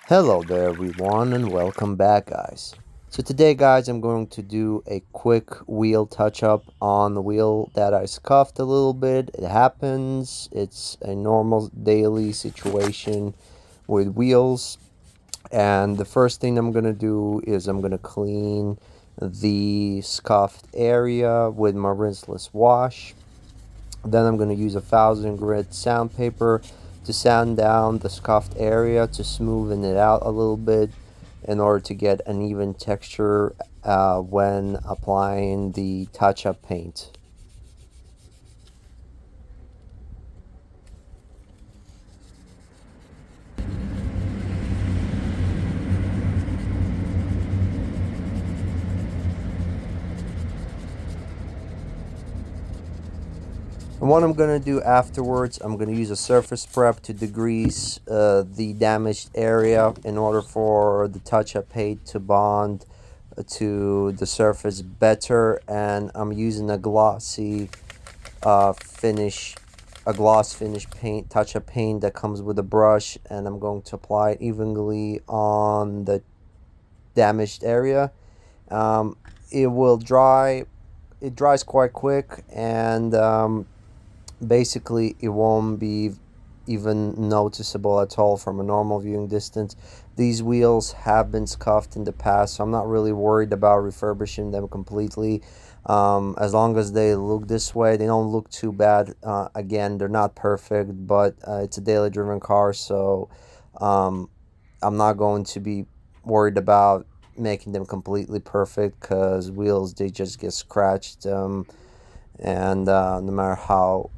Hello there everyone and welcome back guys. So today guys I'm going to do a quick wheel touch up on the wheel that I scuffed a little bit. It happens, it's a normal daily situation with wheels, and the first thing I'm going to do is I'm going to clean the scuffed area with my rinseless wash. Then I'm going to use 1000 grit sandpaper to sand down the scuffed area to smoothen it out a little bit in order to get an even texture when applying the touch-up paint. And what I'm going to do afterwards, I'm going to use a surface prep to degrease the damaged area in order for the touch-up paint to bond to the surface better. And I'm using a glossy finish, a gloss finish paint, touch-up paint that comes with a brush, and I'm going to apply it evenly on the damaged area. It will dry. It dries quite quick, and basically it won't be even noticeable at all from a normal viewing distance. These wheels have been scuffed in the past, so I'm not really worried about refurbishing them completely. As long as they look this way, they don't look too bad. Again, they're not perfect, but it's a daily driven car, so I'm not going to be worried about making them completely perfect, because wheels, they just get scratched, and no matter how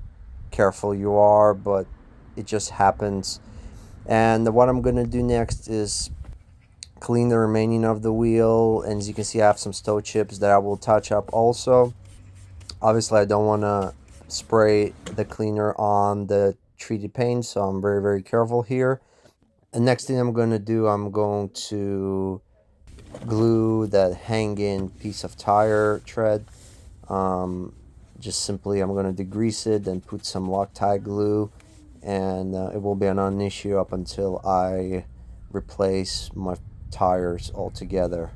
careful you are, but it just happens. And what I'm gonna do next is clean the remaining of the wheel, and as you can see I have some stone chips that I will touch up also. Obviously I don't want to spray the cleaner on the treated paint, so I'm very careful here. And next thing I'm going to do, I'm going to glue that hanging piece of tire tread. Just simply I'm going to degrease it and put some Loctite glue, and it will be a non-issue up until I replace my tires altogether.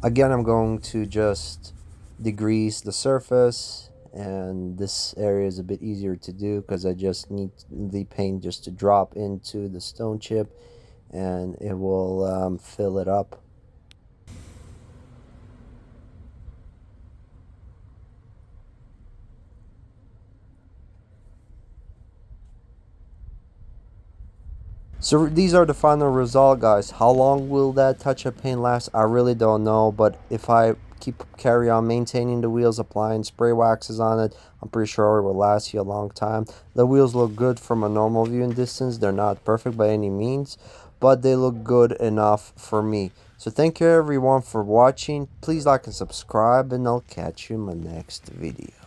Again, I'm going to just degrease the surface, and this area is a bit easier to do because I just need the paint just to drop into the stone chip, and it will fill it up. So these are the final result, guys. How long will that touch-up paint last? I really don't know, but if I carry on maintaining the wheels, applying spray waxes on it, I'm pretty sure it will last you a long time. The wheels look good from a normal viewing distance. They're not perfect by any means, but they look good enough for me. So thank you everyone for watching. Please like and subscribe, and I'll catch you in my next video.